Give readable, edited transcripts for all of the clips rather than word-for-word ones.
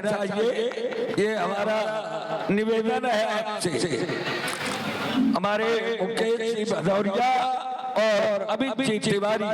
चाहिए, ये हमारा निवेदन है आपसे। हमारे मुकेश जी भदौरिया और अमित जी तिवारी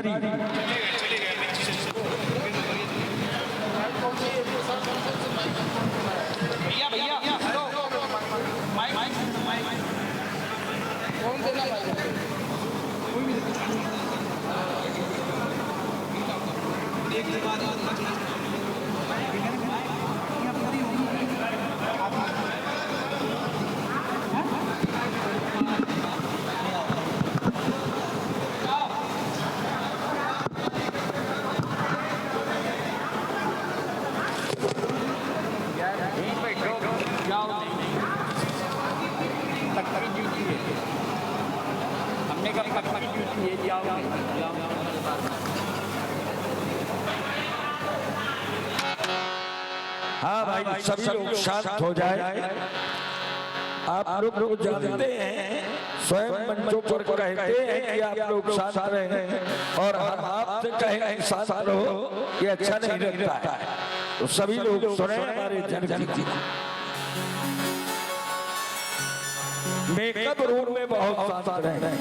हाँ भाई, सभी लोग शांत हो जाए। आप लोग जानते हैं, स्वयं मंचों पर कहते हैं कि आप लोग शांत रहें और हम आपसे कहें शांत रहो, ये अच्छा नहीं लगता है। तो सभी लोग सुने हमारे जन जी को। मेकअप रूम में बहुत शांत रहें।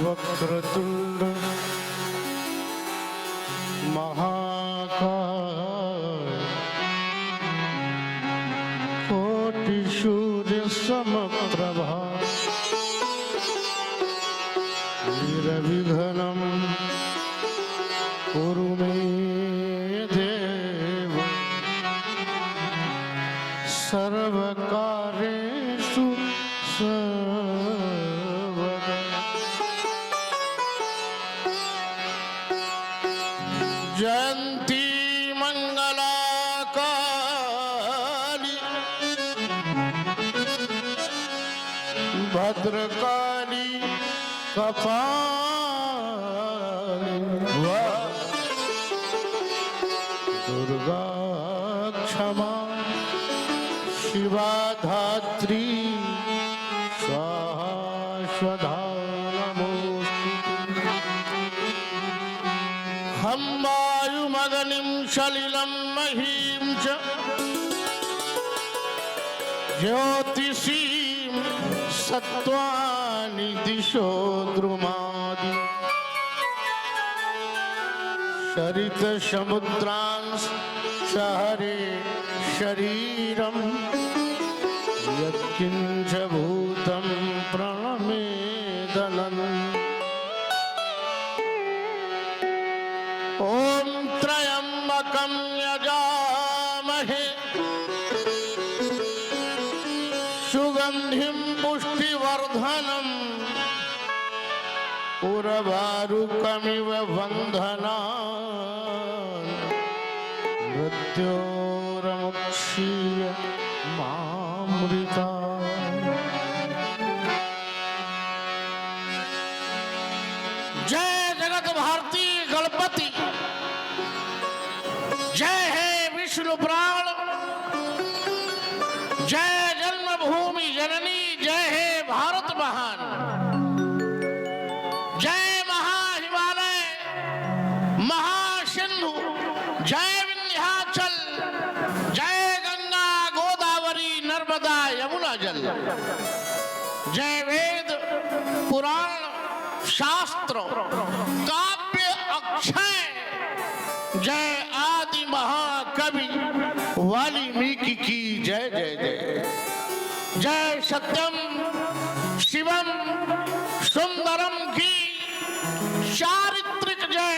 वक्रतुंड महाकाय कोटि सूर्य समप्रभा निर्विघ्नं कुरु मे देव सर्वकार्येषु सर्वदा। जयंती मंगला काली भद्रकाली कपाली दुर्गा क्षमा शिवा धात्री स्वाहा स्वधा नमोस्तुते। हम वायुमग्निं सलिलं महीं च ज्योतिषीं सत्त्वानि दिशो द्रुमादि शरित समुद्रांश शहरे शरीरं यत्किंच भूतं प्रणमेदनं। ओम त्र्यंबकं यजामहे सुगंधिं पुष्टिवर्धनम् उर्वारुकमिव बन्धनान् मृत्योर्मुक्षीय मामृता। जय जगत भारती गणपति, जय है विष्णु पुराण, जय जन्मभूमि जननी, जय है भारत महान, जय महाहिमालय महासिंधु, जय विंध्याचल, जय गंगा गोदावरी नर्मदा यमुना जल, जय वेद पुराण शास्त्र काव्य अक्षय, जय आदि महाकवि वाल्मीकि की जय जय जय। जय सत्यम शिवम सुंदरम की चारित्रिक जय,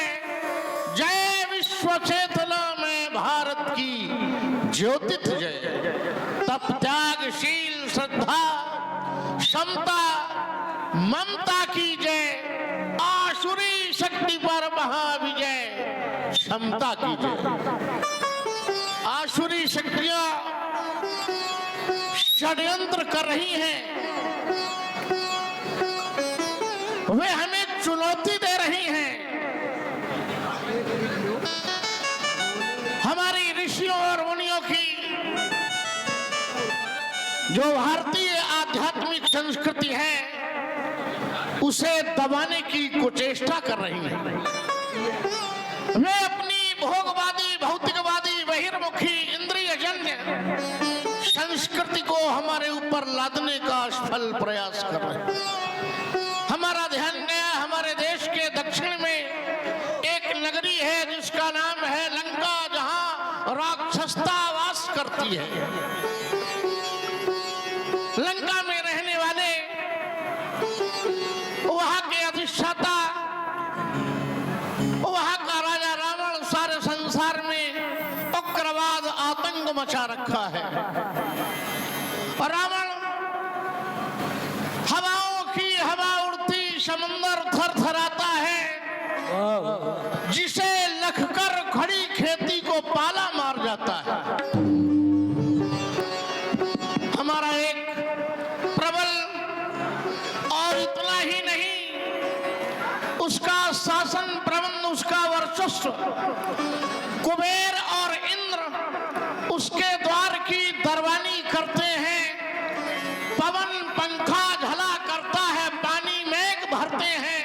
जय विश्व चेतना में भारत की ज्योतिष जय। तप त्यागशील श्रद्धा समता ममता की जय, आसुरी शक्ति पर महाविजय क्षमता की जय। आसुरी शक्तियां षड्यंत्र कर रही हैं, वे हमें चुनौती दे रही हैं। हमारी ऋषियों और मुनियों की जो भारतीय आध्यात्मिक संस्कृति है उसे दबाने की कुचेष्टा कर रही है। वे अपनी हमारे ऊपर लादने का असफल प्रयास कर रहे हैं। हमारा ध्यान गया हमारे देश के दक्षिण में एक नगरी है जिसका नाम है लंका, जहां राक्षसता वास करती है। लंका में रहने वाले वहां के अधिष्ठाता, वहां का राजा रावण सारे संसार में उग्रवाद आतंक मचा रखा है। और रावण हवाओं की हवा उड़ती, समंदर थरथराता है, जिसे लखकर खड़ी खेती को पाला मार जाता है। हमारा एक प्रबल, और इतना ही नहीं, उसका शासन प्रबंध, उसका वर्चस्व, कुबेर और इंद्र उसके द्वार की दरबानी करते हैं। पवन पंखा झला करता है, पानी मेघ भरते हैं।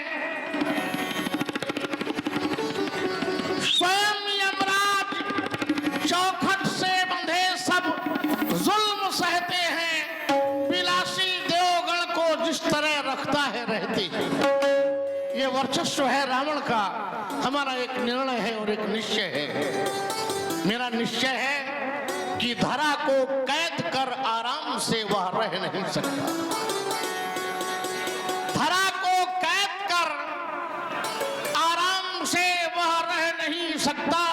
स्वयं यमराज चौखट से बंधे सब जुल्म सहते हैं। विलासी देवगण को जिस तरह रखता है रहते हैं। ये वर्चस्व है रावण का। हमारा एक निर्णय है और एक निश्चय है। मेरा निश्चय है कि धरा को कैद कर आराम से वह रह नहीं सकता। धरा को कैद कर आराम से वह रह नहीं सकता,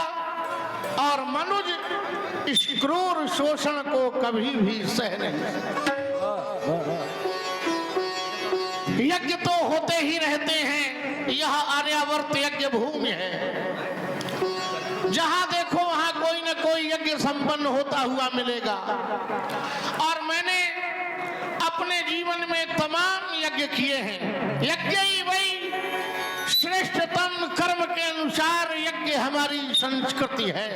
और मनुष्य इस क्रूर शोषण को कभी भी सह नहीं सकता। यज्ञ तो होते ही रहते हैं। यह आर्यावर्त यज्ञ भूमि है। जहां देखो वहां कोई न कोई यज्ञ संपन्न होता हुआ मिलेगा। और मैंने अपने जीवन में तमाम यज्ञ किए हैं। यज्ञ ही वही श्रेष्ठतम कर्म के अनुसार यज्ञ हमारी संस्कृति है।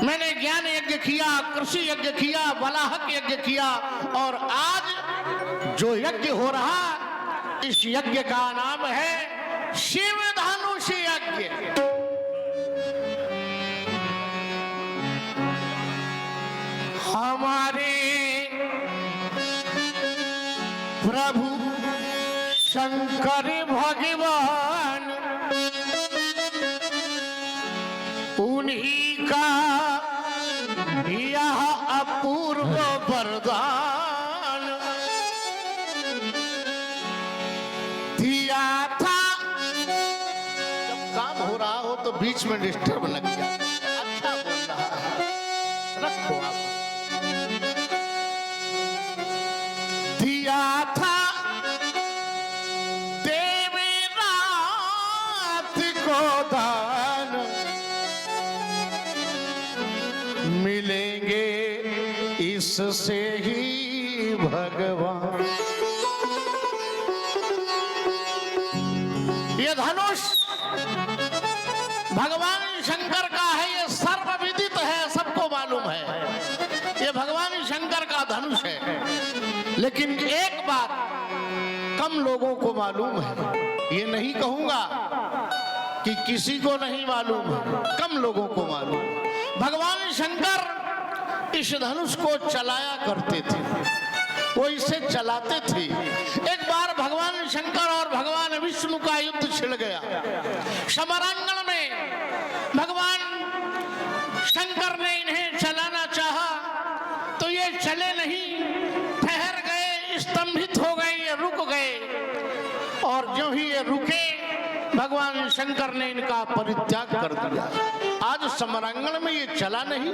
मैंने ज्ञान यज्ञ किया, कृषि यज्ञ किया, बलाहक यज्ञ किया, और आज जो यज्ञ हो रहा, इस यज्ञ का नाम है शिव धनुष यज्ञ। हमारे प्रभु शंकर भगवान, उन्हीं का यह अपूर्व वरदान दिया था। जब काम हो रहा हो तो बीच में डिस्टर्ब लग जाए। अच्छा बोल रहा है, रखो आप। दिया था देवी रात को दान, मिलेंगे इससे ही भगवान। ये धनुष भगवान शंकर का है। ये सर्वविदित है, सबको मालूम है। ये भगवान शंकर का धनुष है। लेकिन एक बात कम लोगों को मालूम है। ये नहीं कहूंगा कि किसी को नहीं मालूम है, कम लोगों को मालूम। भगवान शंकर इस धनुष को चलाया करते थे, वो इसे चलाते थे। एक बार भगवान शंकर और भगवान विष्णु का युद्ध छिड़ गया। समरांगण में भगवान शंकर ने इन्हें चलाना चाहा तो ये चले नहीं, ठहर गए, स्तंभित हो गए, ये रुक गए। और जो ही ये रुके, भगवान शंकर ने इनका परित्याग कर दिया। आज समरांगण में ये चला नहीं।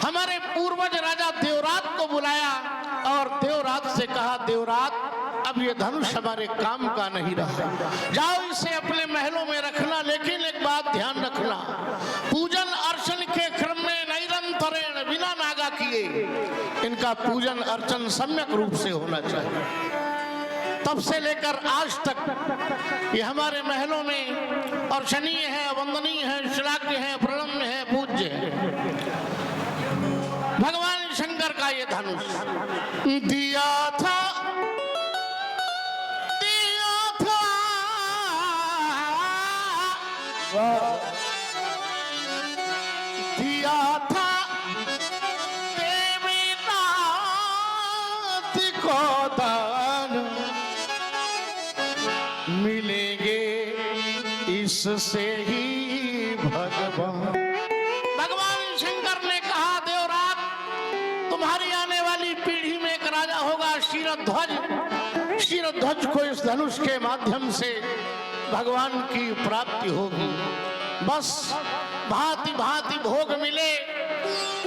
हमारे पूर्वज राजा देवरात को बुलाया और देवरात से कहा, देवरात अब ये धनुष हमारे काम का नहीं रहा, जाओ इसे अपने महलों में रखना। लेकिन एक बात ध्यान रखना, पूजन अर्चन के क्रम में निरंतरेण बिना नागा किए इनका पूजन अर्चन सम्यक रूप से होना चाहिए। तब से लेकर आज तक ये हमारे महलों में अर्चनीय है, वंदनीय है, श्लाघ्य है, प्रणम्य है, पूज्य है। भगवान शंकर का ये धनुष दिया था, दिया था देवी नाथ इससे ही भगवान शंकर ने कहा, देवराज तुम्हारी आने वाली पीढ़ी में एक राजा होगा क्षीरध्वज। क्षीरध्वज को इस धनुष के माध्यम से भगवान की प्राप्ति होगी। बस भांति भांति भोग मिले,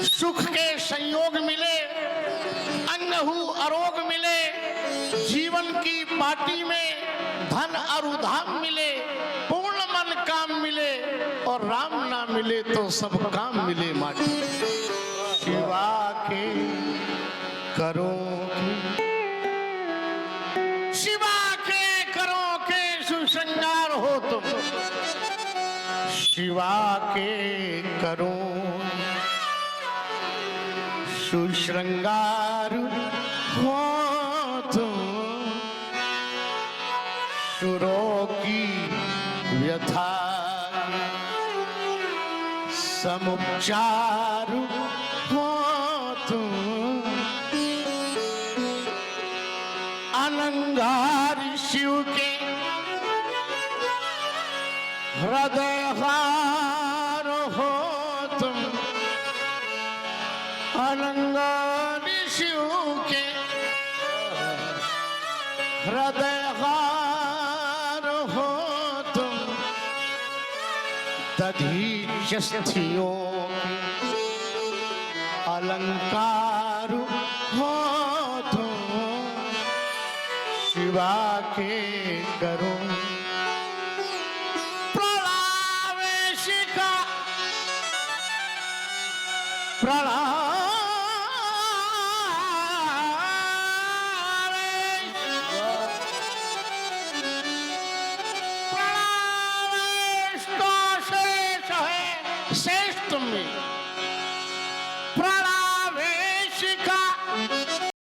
सुख के संयोग मिले, अंगहु अरोग मिले, जीवन की पार्टी में धन और उधाम मिले, पूर्ण मन काम मिले, और राम ना मिले तो सब काम मिले माटी। शिवा के करो के सुश्रृंगार हो तुम, शिवा के करो सुश्रृंगार हो तुम, सुरों की व्यथा समुपचार हो तुम, अनंगार शिव के हृदय हार हो तुम, अनंगार शिव के हृदय हार हो तुम, दधीचस्थियों अलंकार हो तुम, शिवा के करो प्रणावेश का प्रणावेश का शेष है, शेष तुम में प्रणावेश